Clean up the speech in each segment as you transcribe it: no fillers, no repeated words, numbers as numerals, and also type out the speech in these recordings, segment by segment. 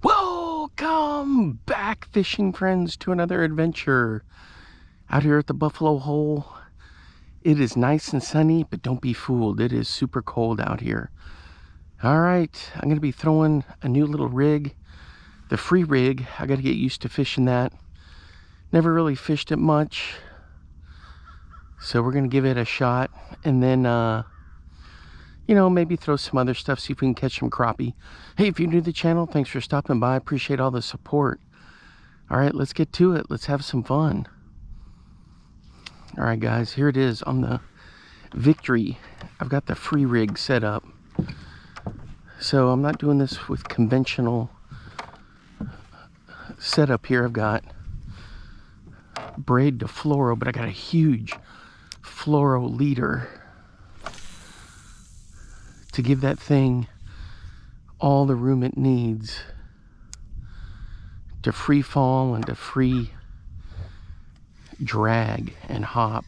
Welcome back, fishing friends, to another adventure out here at the Buffalo Hole. It is nice and sunny, but don't be fooled. It is super cold out here. All right, I'm going to be throwing a new little rig, the free rig. I got to get used to fishing that. Never really fished it much, so we're going to give it a shot, and then you know, maybe throw some other stuff, see if we can catch some crappie. Hey, if you're new to the channel, thanks for stopping by. I appreciate all the support. All right, let's get to it. Let's have some fun. All right, guys, here it is on the Victory. I've got the free rig set up. So I'm not doing this with conventional setup here. I've got braid to fluoro, but I got a huge fluoro leader to give that thing all the room it needs to free fall and to free drag and hop.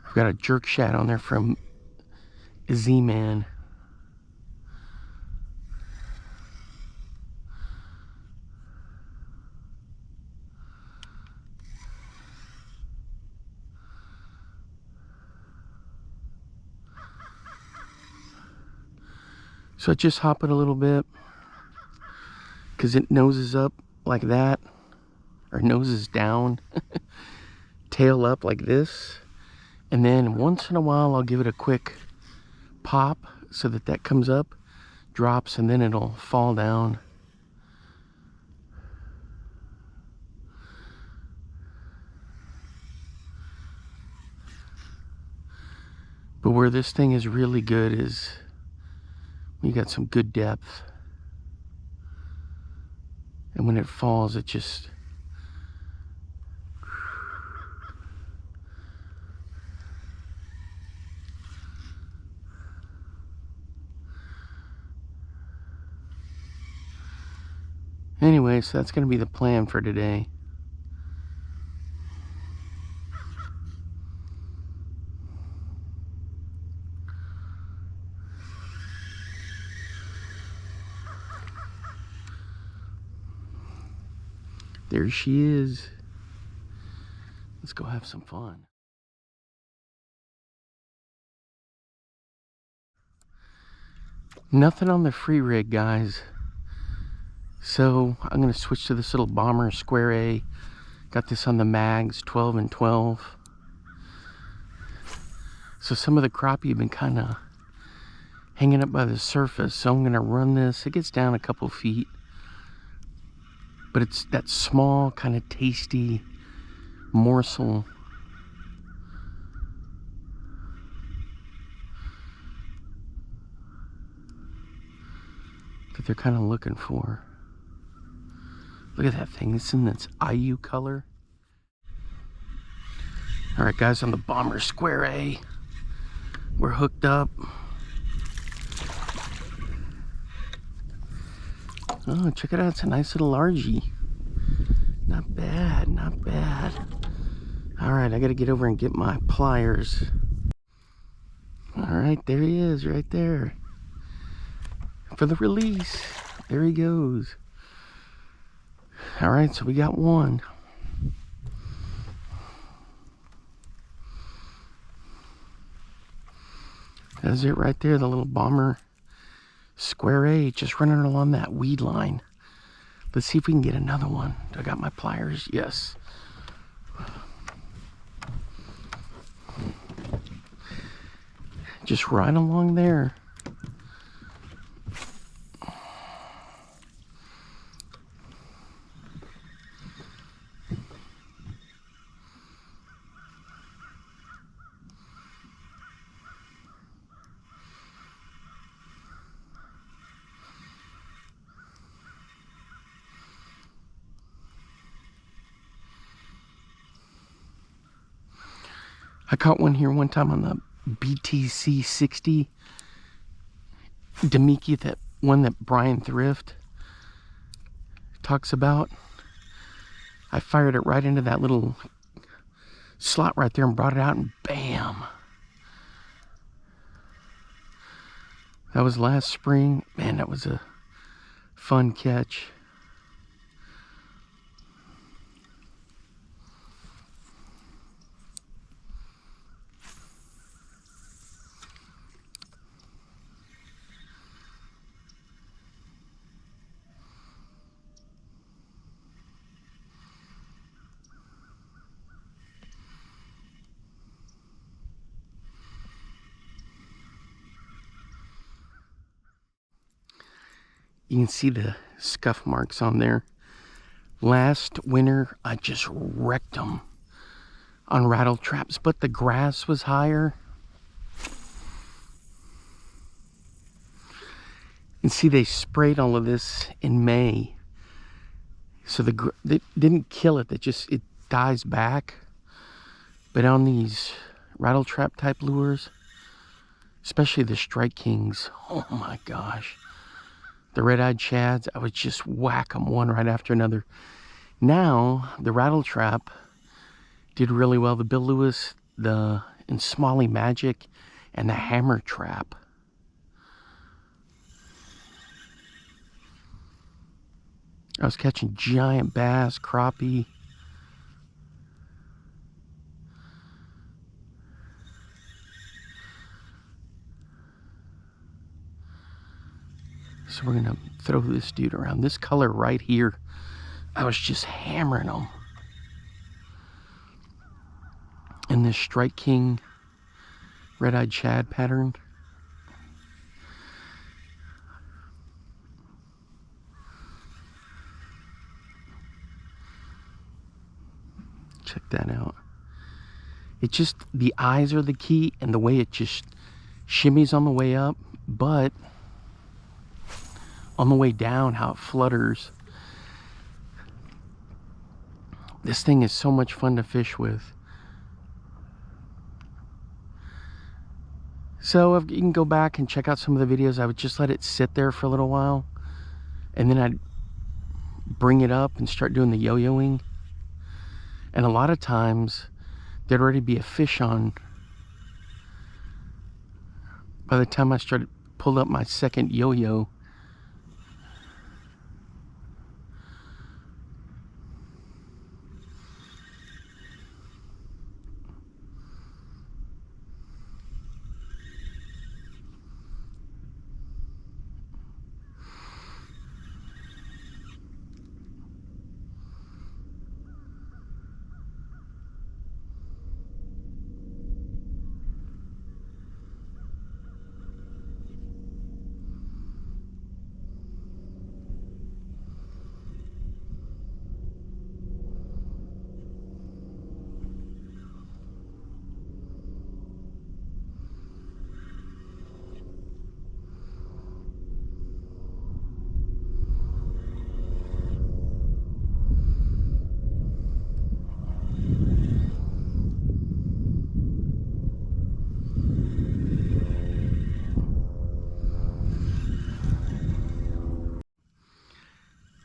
I've got a jerk shad on there from Z-Man. So I just hop it a little bit because it noses up like that, or noses down, tail up like this. And then once in a while I'll give it a quick pop so that that comes up, drops, and then it'll fall down. But where this thing is really good is you got some good depth, and when it falls, it just anyway, so that's going to be the plan for today. There she is. Let's go have some fun. Nothing on the free rig, guys. So I'm going to switch to this little Bomber Square A. Got this on the mags, 12 and 12. So some of the crappie have been kind of hanging up by the surface. So I'm going to run this. It gets down a couple feet. But it's that small, kind of tasty morsel that they're kind of looking for. Look at that thing. It's in its IU color. All right, guys, on the Bomber Square A, we're hooked up. Oh, check it out. It's a nice little largie. Not bad, not bad. All right, I got to get over and get my pliers. All right, there he is, right there. For the release. There he goes. All right, so we got one. That's it right there, the little Bomber Square A, just running along that weed line. Let's see if we can get another one. I got my pliers. Yes. Just right along there. I caught one here one time on the BTC 60 Demiki, that one that Brian Thrift talks about. I fired it right into that little slot right there and brought it out, and bam. That was last spring. Man, that was a fun catch. You can see the scuff marks on there. Last winter, I just wrecked them on rattle traps, but the grass was higher. And see, they sprayed all of this in May. So they didn't kill it, it dies back. But on these rattle trap type lures, especially the Strike Kings, oh my gosh. The red-eyed shads, I would just whack them one right after another. Now, the rattle trap did really well. The Bill Lewis, the Smalley Magic, and the hammer trap. I was catching giant bass, crappie. So we're gonna throw this dude around. This color right here, I was just hammering them. And this Strike King red-eyed shad pattern. Check that out. It just, the eyes are the key, and the way it just shimmies on the way up, but on the way down, how it flutters. This thing is so much fun to fish with. So if you can go back and check out some of the videos, I would just let it sit there for a little while, and then I'd bring it up and start doing the yo-yoing. And a lot of times there'd already be a fish on by the time I pulled up my second yo-yo.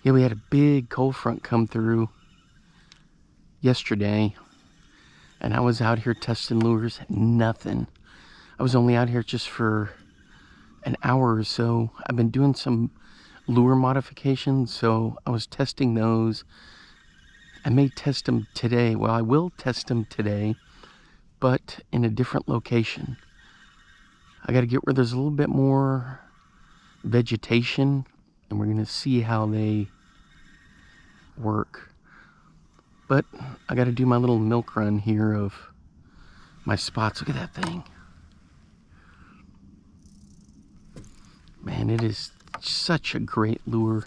Yeah, we had a big cold front come through yesterday, and I was out here testing lures. Nothing. I was only out here just for an hour or so. I've been doing some lure modifications, so I was testing those. I may test them today. Well, I will test them today, but in a different location. I got to get where there's a little bit more vegetation, and we're going to see how they work. But I got to do my little milk run here of my spots. Look at that thing. Man, it is such a great lure.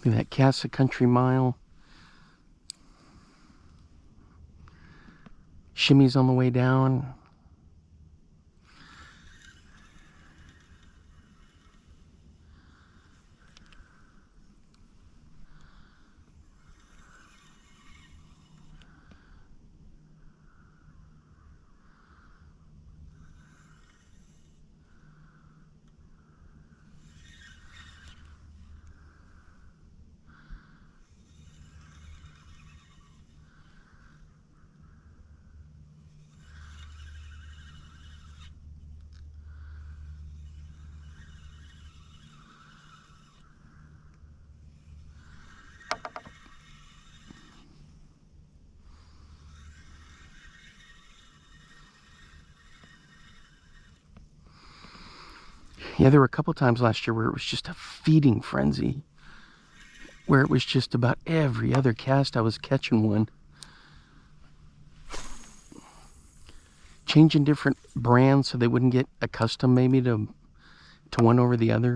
Look at that Casa Country Mile. Shimmies on the way down. Yeah, there were a couple times last year where it was just a feeding frenzy, where it was just about every other cast I was catching one. Changing different brands so they wouldn't get accustomed maybe to one over the other.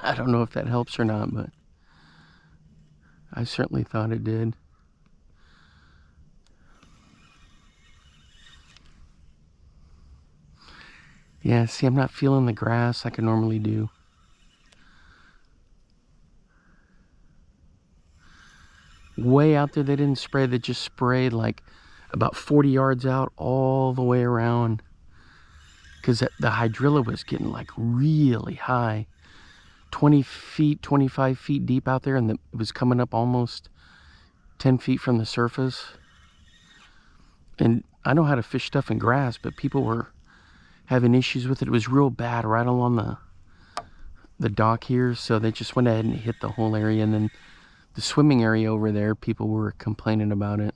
I don't know if that helps or not, but I certainly thought it did. Yeah, see, I'm not feeling the grass like I normally do. Way out there, they didn't spray. They just sprayed like about 40 yards out all the way around, because the hydrilla was getting like really high, 20 feet, 25 feet deep out there, and it was coming up almost 10 feet from the surface. And I know how to fish stuff in grass, but people were having issues with it. It was real bad right along the dock here, so they just went ahead and hit the whole area. And then the swimming area over there, people were complaining about it.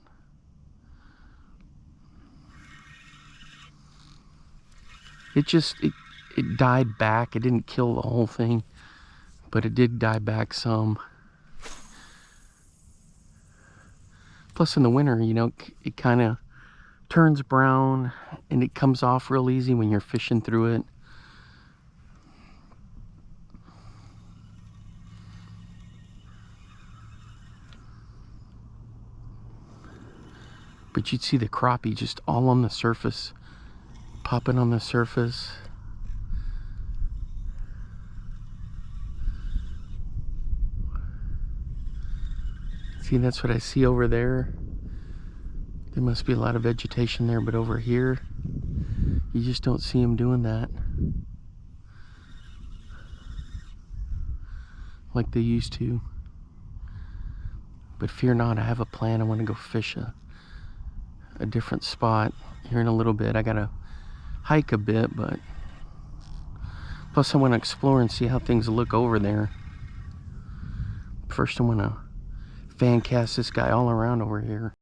It died back. It didn't kill the whole thing, but it did die back some. Plus in the winter, you know, it kind of turns brown and it comes off real easy when you're fishing through it. But you'd see the crappie just all on the surface, popping on the surface. See, that's what I see over there. There must be a lot of vegetation there, but over here, you just don't see them doing that like they used to. But fear not, I have a plan. I want to go fish a different spot here in a little bit. I gotta hike a bit, but plus I want to explore and see how things look over there. First I want to fan cast this guy all around over here.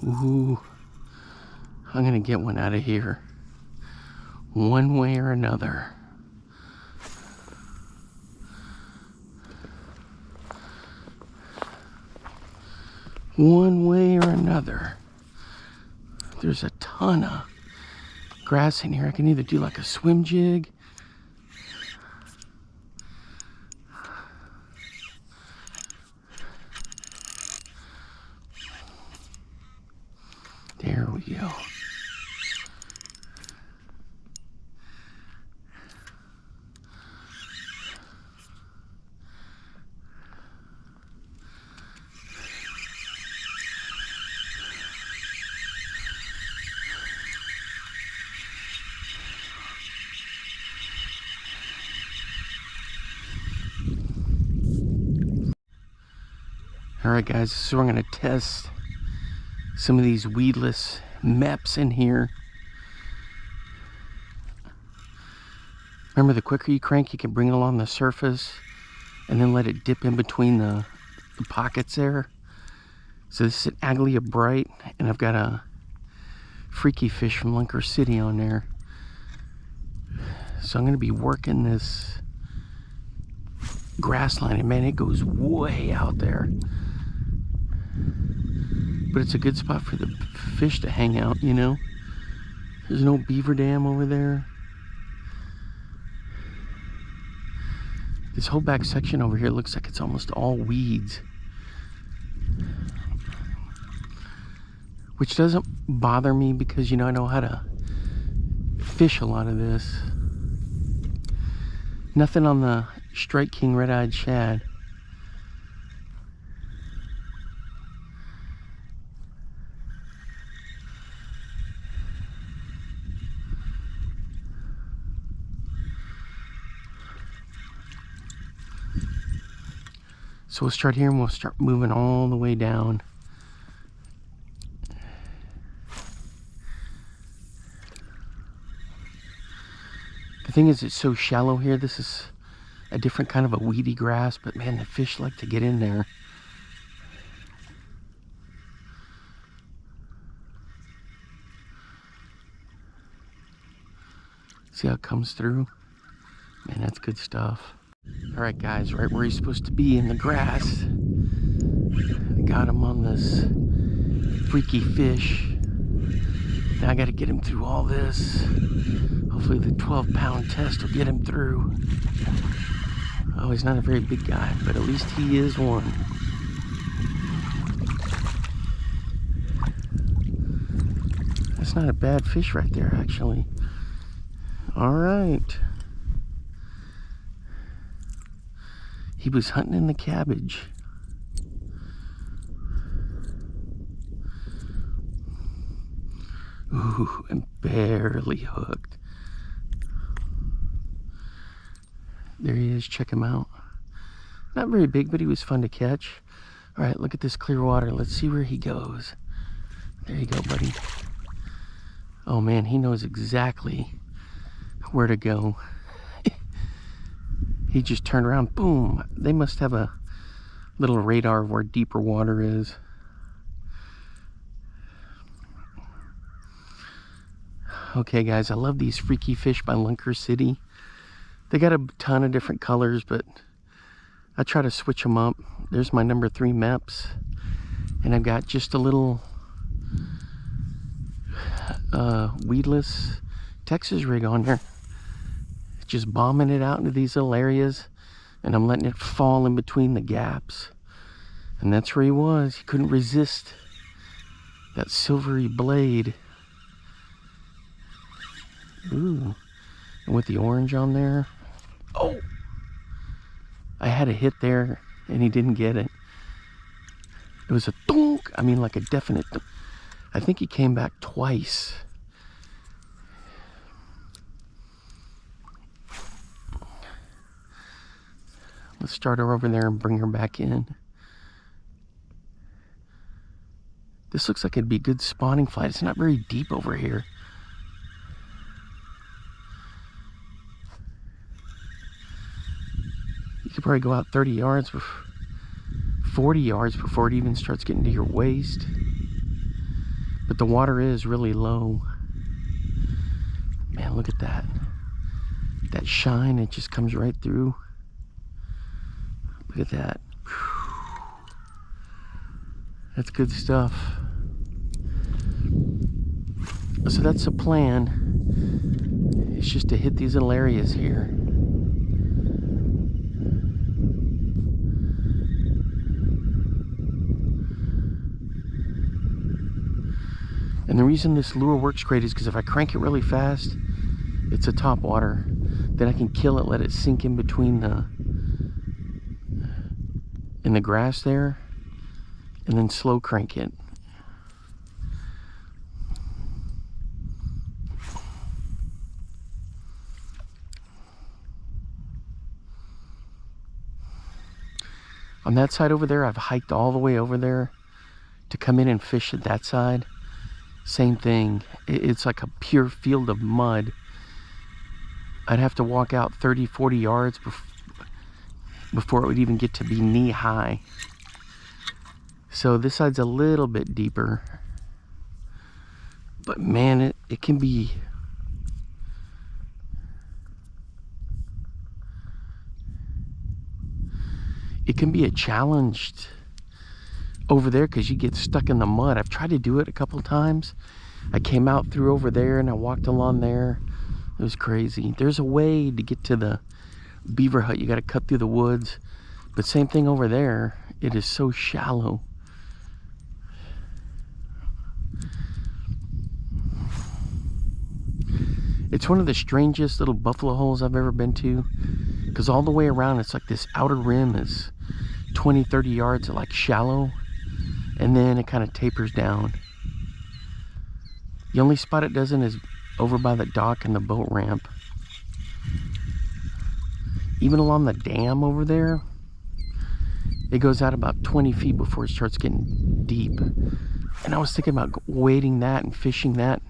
Ooh, I'm gonna get one out of here, one way or another. One way or another. There's a ton of grass in here. I can either do like a swim jig. There we go. Alright guys, so we're going to test some of these weedless MEPs in here. Remember, the quicker you crank, you can bring it along the surface and then let it dip in between the pockets there. So this is an Aglia Bright, and I've got a freaky fish from Lunker City on there. So I'm going to be working this grass line, and man, it goes way out there. But it's a good spot for the fish to hang out, you know. There's no beaver dam over there. This whole back section over here looks like it's almost all weeds, which doesn't bother me because, you know, I know how to fish a lot of this. Nothing on the Strike King red-eyed shad. So we'll start here and we'll start moving all the way down. The thing is, it's so shallow here. This is a different kind of a weedy grass, but man, the fish like to get in there. See how it comes through? Man, that's good stuff. All right, guys, right where he's supposed to be in the grass. I got him on this freaky fish. Now I got to get him through all this. Hopefully the 12-pound test will get him through. Oh, he's not a very big guy, but at least he is one. That's not a bad fish right there, actually. All right. He was hunting in the cabbage. Ooh, and barely hooked. There he is, check him out. Not very big, but he was fun to catch. All right, look at this clear water. Let's see where he goes. There you go, buddy. Oh man, he knows exactly where to go. He just turned around, boom. They must have a little radar of where deeper water is. Okay guys, I love these freaky fish by Lunker City. They got a ton of different colors, but I try to switch them up. There's my number 3 Meps. And I've got just a little Weedless Texas rig on there. Just bombing it out into these little areas, and I'm letting it fall in between the gaps. And that's where he was. He couldn't resist that silvery blade. Ooh, and with the orange on there. Oh, I had a hit there and he didn't get it. It was a thunk. I mean, like a definite thunk. I think he came back twice. Let's start her over there and bring her back in. This looks like it'd be a good spawning flight. It's not very deep over here. You could probably go out 30 yards, 40 yards before it even starts getting to your waist. But the water is really low. Man, look at that. That shine, it just comes right through. Look at that. That's good stuff. So that's the plan. It's just to hit these little areas here. And the reason this lure works great is because if I crank it really fast, it's a top water. Then I can kill it, let it sink in between in the grass there, and then slow crank it. On that side over there, I've hiked all the way over there to come in and fish at that side. Same thing. It's like a pure field of mud. I'd have to walk out 30, 40 yards before it would even get to be knee high. So this side's a little bit deeper. But man, it can be... It can be a challenge over there because you get stuck in the mud. I've tried to do it a couple times. I came out through over there and I walked along there. It was crazy. There's a way to get to the beaver hut. You got to cut through the woods. But same thing over there. It is so shallow. It's one of the strangest little buffalo holes I've ever been to. because all the way around it's like this outer rim is 20-30 yards of like shallow, and then it kind of tapers down. The only spot it doesn't is over by the dock and the boat ramp. Even along the dam over there, it goes out about 20 feet before it starts getting deep. And I was thinking about wading that and fishing that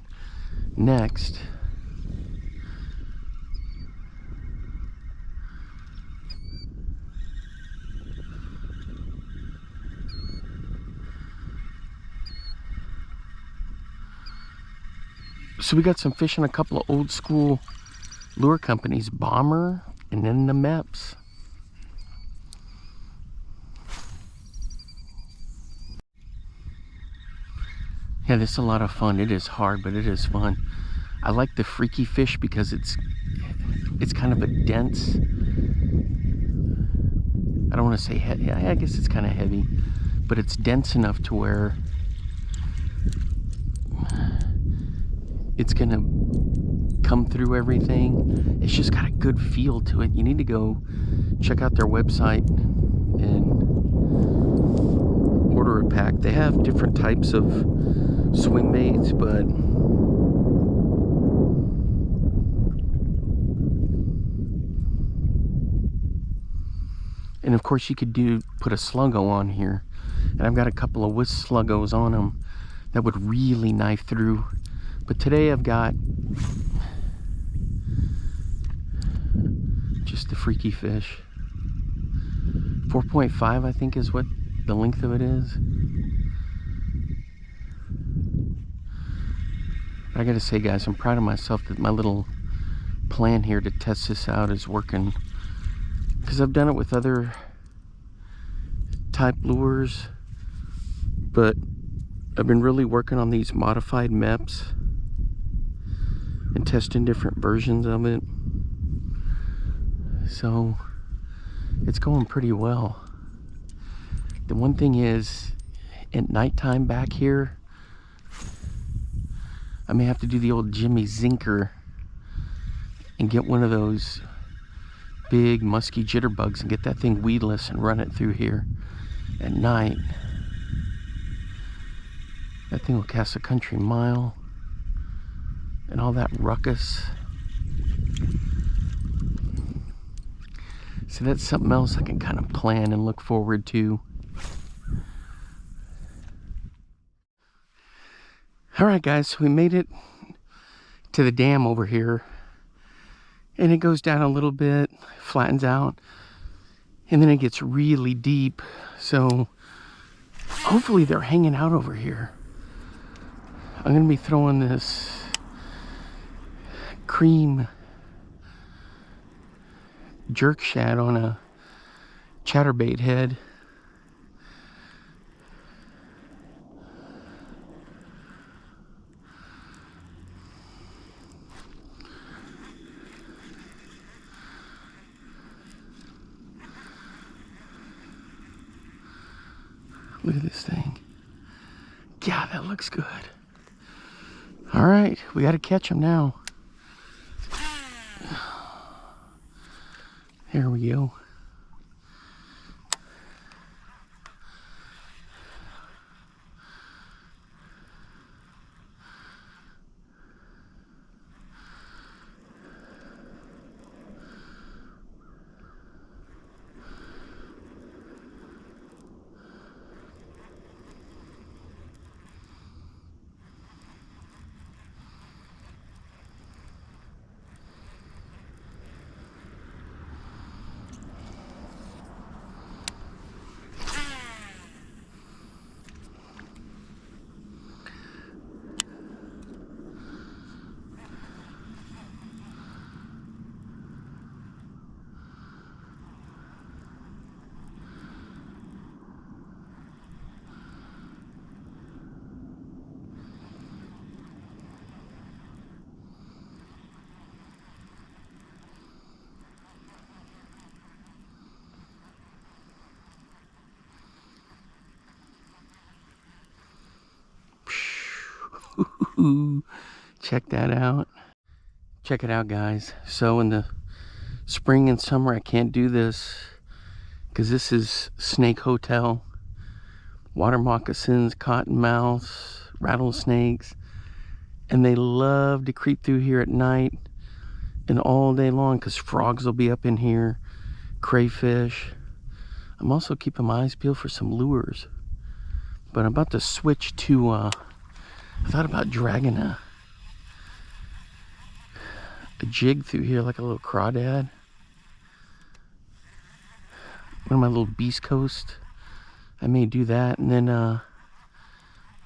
next. So we got some fish on a couple of old school lure companies, Bomber and then the Meps. Yeah, this is a lot of fun. It is hard, but it is fun. I like the freaky fish because it's kind of a dense, I don't want to say heavy, I guess it's kind of heavy, but it's dense enough to where it's gonna come through everything. It's just got a good feel to it. You need to go check out their website and order a pack. They have different types of swim baits, but and of course you could put a sluggo on here, and I've got a couple of whisk sluggos on them that would really knife through. But today I've got just the freaky fish. 4.5 I think is what the length of it is. I gotta say, guys, I'm proud of myself that my little plan here to test this out is working, because I've done it with other type lures, but I've been really working on these modified Meps and testing different versions of it, so it's going pretty well. The one thing is, at nighttime back here, I may have to do the old Jimmy Zinker and get one of those big musky jitterbugs and get that thing weedless and run it through here at night. That thing will cast a country mile and all that ruckus. So that's something else I can kind of plan and look forward to. Alright guys, so we made it to the dam over here, and it goes down a little bit, flattens out, and then it gets really deep. So hopefully they're hanging out over here. I'm gonna be throwing this cream jerk shad on a chatterbait head. Look at this thing. Yeah, that looks good. All right, we got to catch them now. Here we go. Check that out. Check it out, guys. So in the Spring and summer I can't do this because this is snake hotel. Water moccasins, cottonmouths, rattlesnakes, and they love to creep through here at night and all day long because frogs will be up in here, crayfish. I'm also keeping my eyes peeled for some lures, but I'm about to switch to I thought about dragging a jig through here like a little crawdad, one of my little beast coast. I may do that and then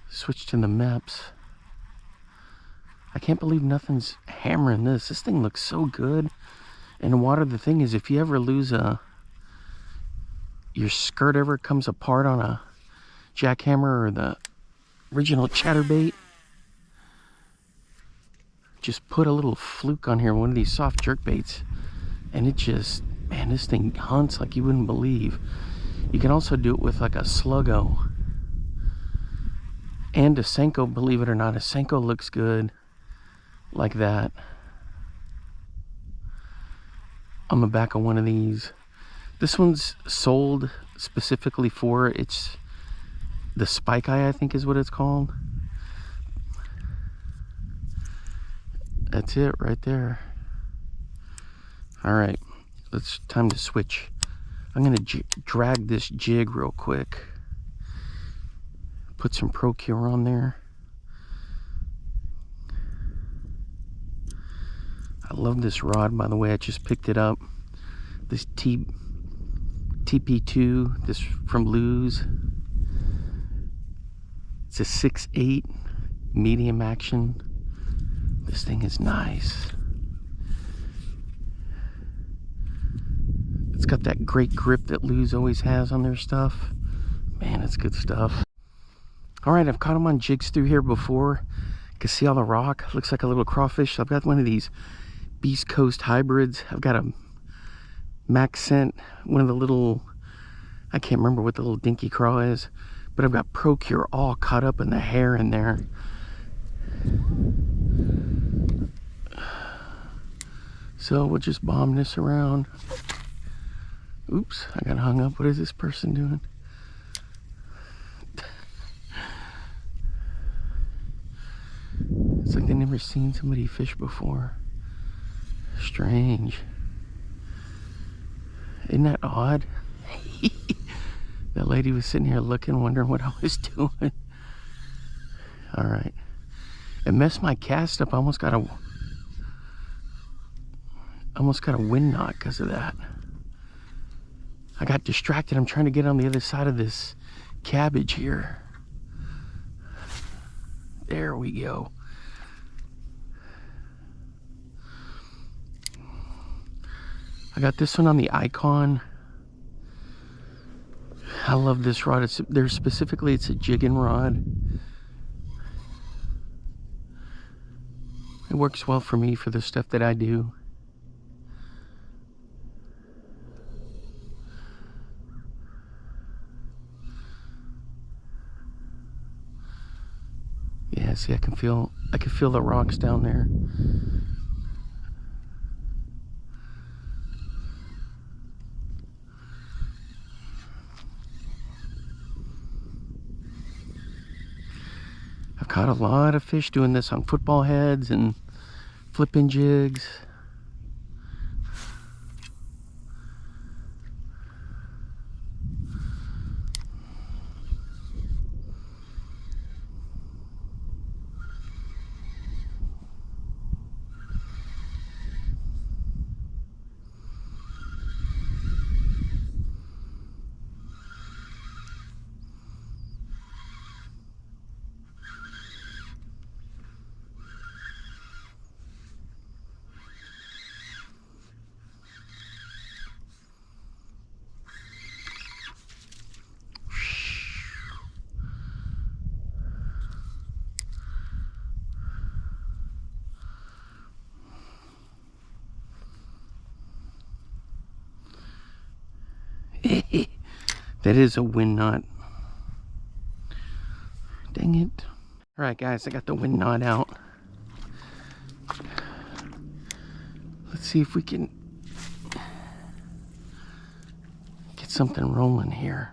switch to the MEPS. I can't believe nothing's hammering this. This thing looks so good. And the water, the thing is, if you ever lose your skirt ever comes apart on a jackhammer or the original chatterbait, just put a little fluke on here, one of these soft jerk baits, and it just, man, this thing hunts like you wouldn't believe. You can also do it with like a sluggo and a Senko, believe it or not. A Senko looks good like that on the back of one of these. This one's sold specifically for, it's the spike eye, I think is what it's called. That's it right there. All right, it's time to switch. I'm gonna drag this jig real quick. Put some Procure on there. I love this rod, by the way. I just picked it up. This TP2, this from Lew's. It's a 6/8 medium action. This thing is nice. It's got that great grip that Lew's always has on their stuff. Man, it's good stuff. All right, I've caught them on jigs through here before. You can see all the rock. Looks like a little crawfish. I've got one of these Beast Coast hybrids. I've got a Max Scent, one of the little, I can't remember what the little dinky craw is, but I've got Procure all caught up in the hair in there. So we'll just bomb this around. Oops, I got hung up. What is this person doing? It's like they've never seen somebody fish before. Strange. Isn't that odd? That lady was sitting here looking, wondering what I was doing. All right. It messed my cast up. I almost got a wind knot because of that. I got distracted. I'm trying to get on the other side of this cabbage here. There we go. I got this one on the Icon. I love this rod. It's a jigging rod. It works well for me for the stuff that I do. Yeah, see, I can feel the rocks down there. I've caught a lot of fish doing this on football heads and flipping jigs. That is a wind knot. Dang it. All right, guys, I got the wind knot out. Let's see if we can something rolling here.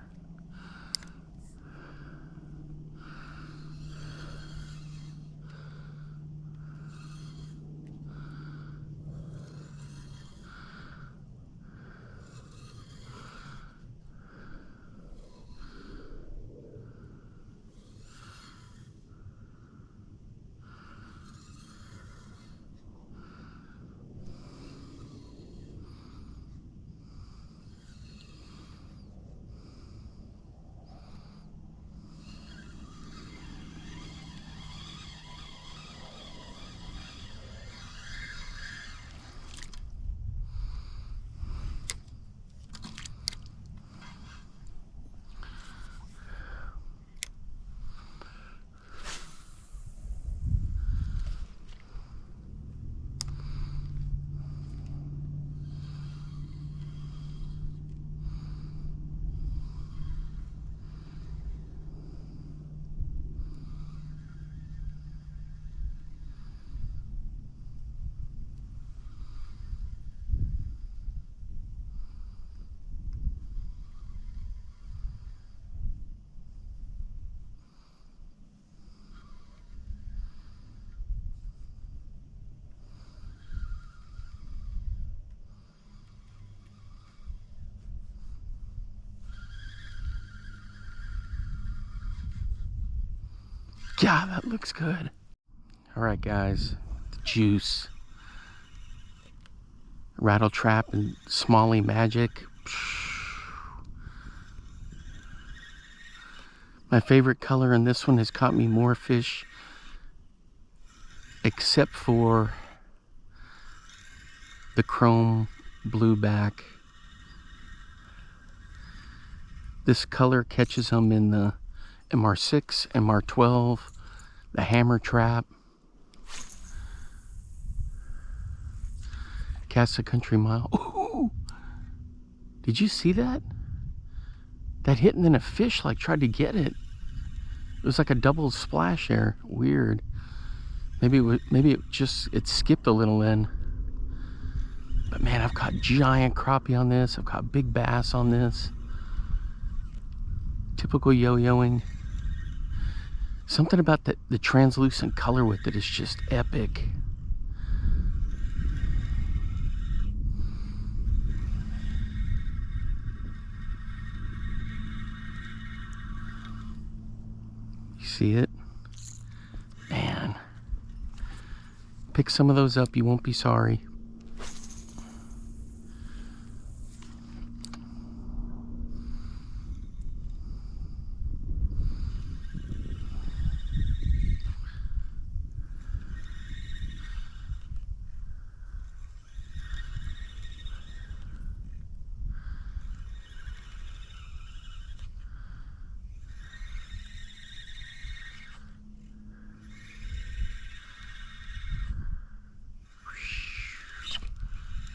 Yeah, that looks good. All right, guys, the juice. Rattle trap and Smalley magic. My favorite color in this one has caught me more fish, except for the chrome blue back. This color catches them in the MR6, MR12, the hammer trap. Cast a country mile. Ooh! Did you see that? That hit and then a fish like tried to get it. It was like a double splash there. Weird. Maybe it skipped a little then. But man, I've caught giant crappie on this. I've caught big bass on this. Typical yo-yoing. Something about the translucent color with it is just epic. You see it? Man. Pick some of those up, you won't be sorry.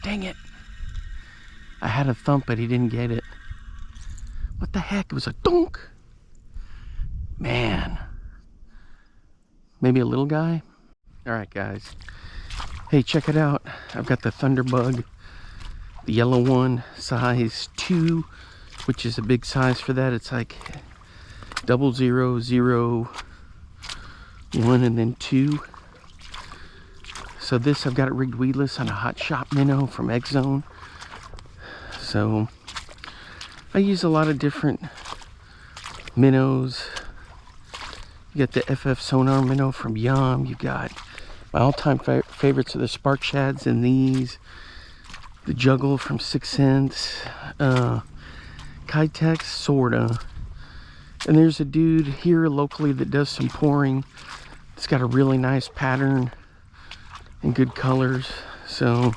Dang it. I had a thump, but he didn't get it. What the heck? It was a dunk. Man. Maybe a little guy? All right, guys. Hey, check it out. I've got the Thunderbug, the yellow one, size 2, which is a big size for that. It's like 0001 and then 2. So this, I've got it rigged weedless on a Hot Shop minnow from Egg Zone. So I use a lot of different minnows. You got the FF Sonar minnow from Yum. You got my all-time favorites are the Spark Shads and these. The Juggle from 6 Cents. Kitex, sorta. And there's a dude here locally that does some pouring. It's got a really nice pattern and good colors. So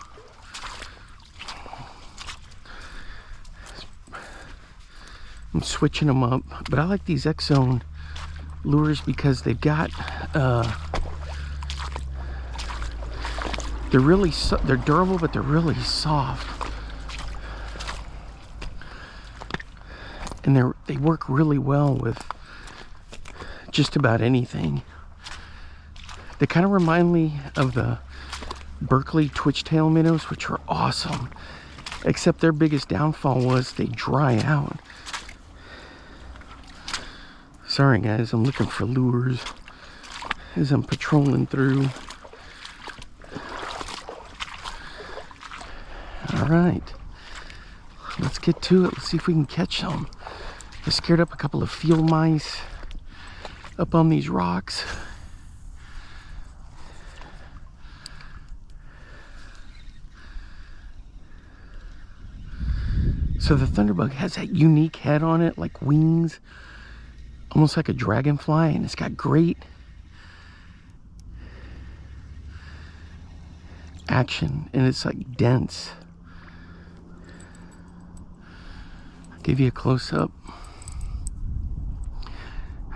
I'm switching them up, but I like these X Zone lures because they've got they're durable, but they're really soft, and they work really well with just about anything. They kind of remind me of the Berkeley Twitch Tail minnows, which are awesome. Except their biggest downfall was they dry out. Sorry guys, I'm looking for lures as I'm patrolling through. Alright, let's get to it. Let's see if we can catch some. I scared up a couple of field mice up on these rocks. So the thunderbug has that unique head on it, like wings, almost like a dragonfly, and it's got great action, and it's like dense. I'll give you a close-up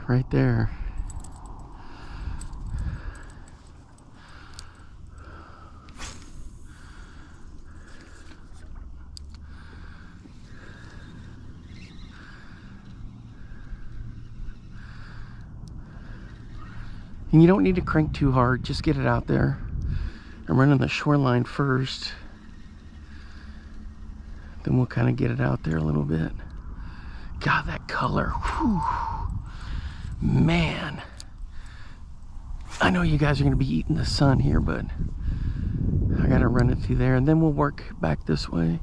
right there. And you don't need to crank too hard, just get it out there. I'm running the shoreline first, then we'll kind of get it out there a little bit. God, that color, whew. Man. I know you guys are gonna be eating the sun here, but I gotta run it through there, and then we'll work back this way.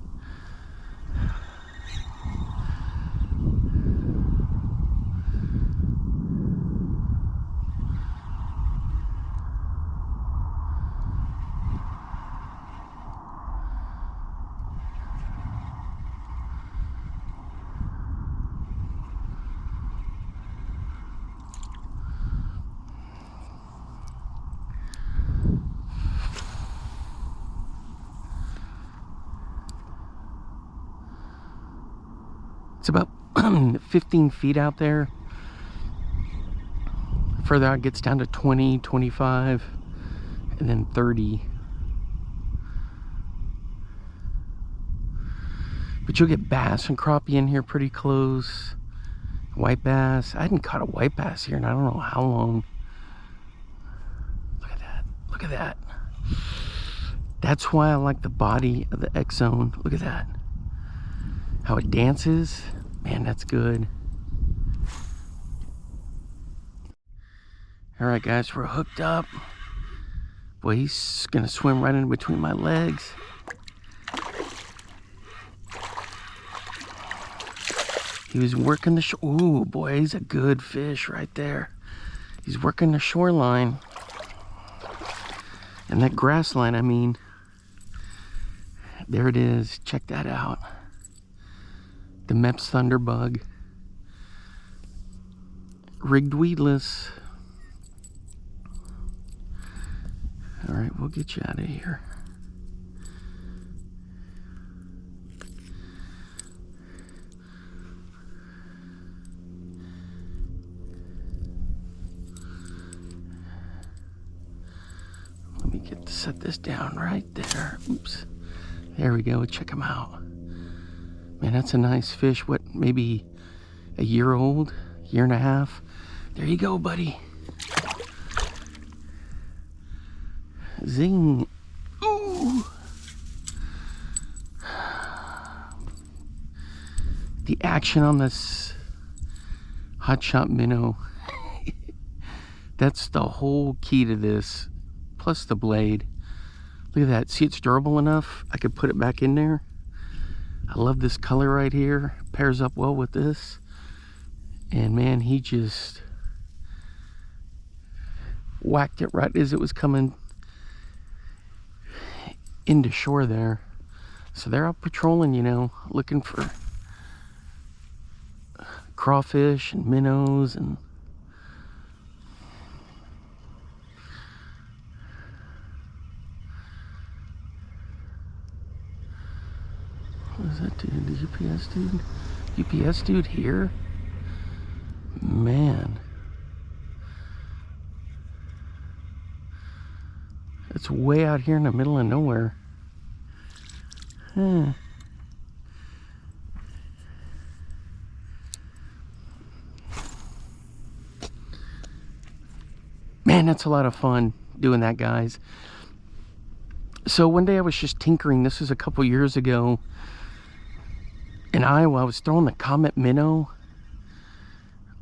It's about 15 feet out there. Further out it gets down to 20, 25, and then 30. But you'll get bass and crappie in here pretty close. White bass. I hadn't caught a white bass here in I don't know how long. Look at that. Look at that. That's why I like the body of the X-Zone. Look at that. How it dances. Man, that's good. All right, guys, we're hooked up. Boy, he's gonna swim right in between my legs. He was working the ooh, boy, he's a good fish right there. He's working the shoreline. And that grass line, I mean. There it is. Check that out. The Mepps Thunderbug. Rigged weedless. Alright, we'll get you out of here. Let me set this down right there. Oops. There we go. Check him out. Man, that's a nice fish. What, maybe a year old? Year and a half? There you go, buddy. Zing. Ooh. The action on this Hot Shot minnow. That's the whole key to this. Plus the blade. Look at that. See, it's durable enough. I could put it back in there. I love this color right here. Pairs up well with this. And man, he just whacked it right as it was coming into shore there. So they're out patrolling, you know, looking for crawfish and minnows and what is that dude? The UPS dude? UPS dude here? Man. It's way out here in the middle of nowhere. Huh. Man, that's a lot of fun doing that, guys. So one day I was just tinkering. This was a couple years ago in Iowa. I was throwing the Comet minnow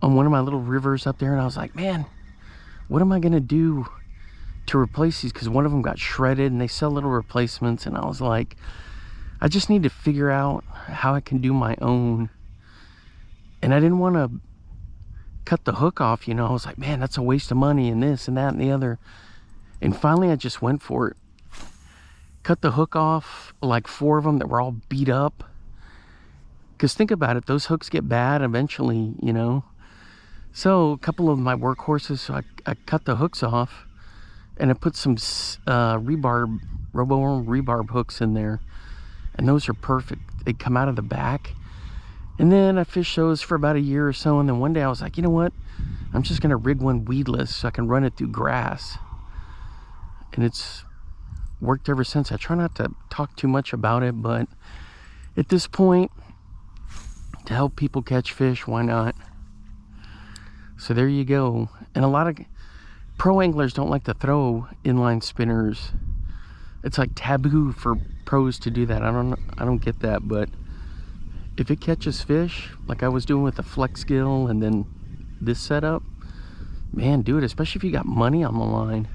on one of my little rivers up there, and I was like, man, what am I gonna do to replace these? Because one of them got shredded, and they sell little replacements. And I was like, I just need to figure out how I can do my own. And I didn't want to cut the hook off, you know. I was like, man, that's a waste of money, and this and that and the other. And finally I just went for it. Cut the hook off, like 4 of them that were all beat up. Because think about it, those hooks get bad eventually, you know. So a couple of my workhorses, so I cut the hooks off, and I put some rebarb, robo-worm rebarb hooks in there. And those are perfect. They come out of the back. And then I fished those for about a year or so. And then one day I was like, you know what? I'm just going to rig one weedless so I can run it through grass. And it's worked ever since. I try not to talk too much about it, but at this point, to help people catch fish, why not? So there you go. And a lot of pro anglers don't like to throw inline spinners. It's like taboo for pros to do that. I don't get that, but if it catches fish, like I was doing with the flex gill and then this setup, man, do it, especially if you got money on the line.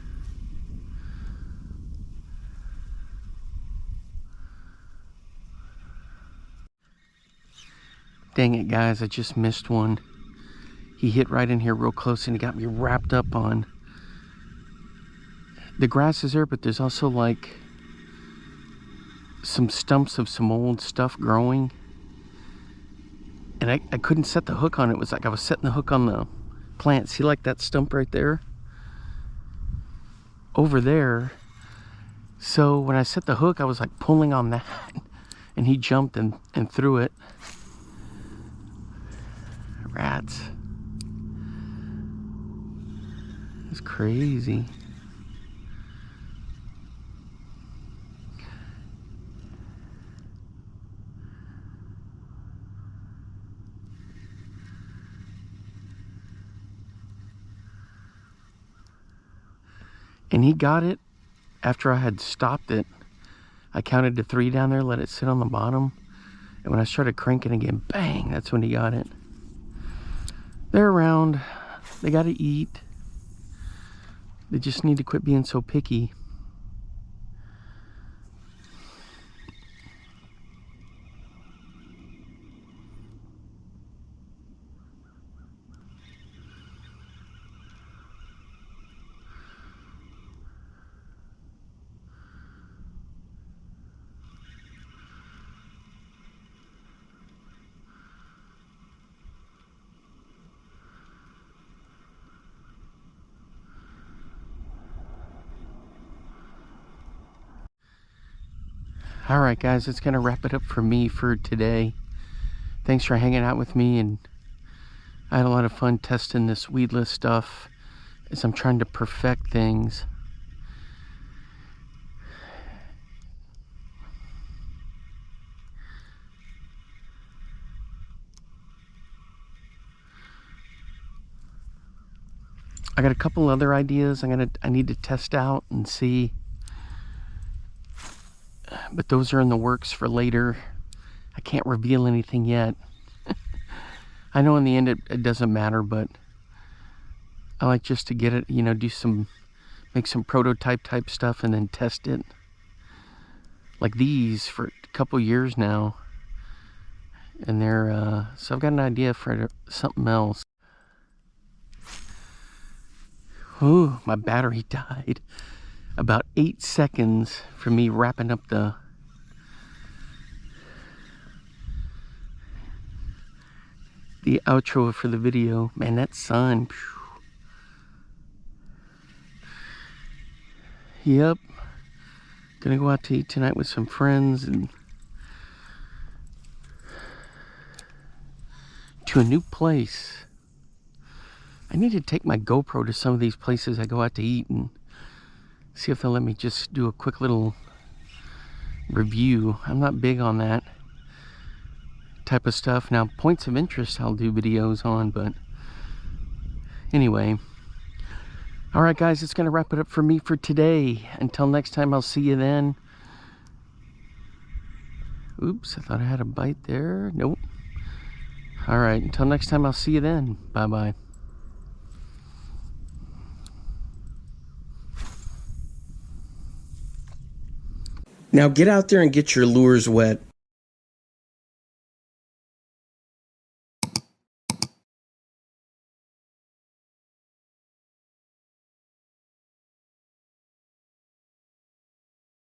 Dang it, guys, I just missed one. He hit right in here real close, and he got me wrapped up on. The grass is there, but there's also like some stumps of some old stuff growing. And I couldn't set the hook on it. It was like I was setting the hook on the plant. See, like that stump right there? Over there. So when I set the hook, I was like pulling on that. And he jumped and threw it. Rats. It's crazy. And he got it after I had stopped it. I counted to 3 down there, let it sit on the bottom. And when I started cranking again, bang, that's when he got it. They're around. They got to eat. They just need to quit being so picky. All right, guys, that's going to wrap it up for me for today. Thanks for hanging out with me, and I had a lot of fun testing this weedless stuff as I'm trying to perfect things. I got a couple other ideas I need to test out and see. But those are in the works for later. I can't reveal anything yet. I know in the end it doesn't matter, but I like just to get it, you know, make some prototype type stuff and then test it. Like these for a couple years now. And they're, so I've got an idea for something else. Ooh, my battery died. About 8 seconds from me wrapping up the outro for the video. Man, that sun. Phew. Yep. Gonna go out to eat tonight with some friends and to a new place. I need to take my GoPro to some of these places I go out to eat and see if they'll let me just do a quick little review. I'm not big on that type of stuff. Now, points of interest I'll do videos on, but anyway, All right, guys, it's going to wrap it up for me for today. Until next time, I'll see you then. Oops, I thought I had a bite there. Nope. All right, until next time, I'll see you then. Bye-bye. Now get out there and get your lures wet.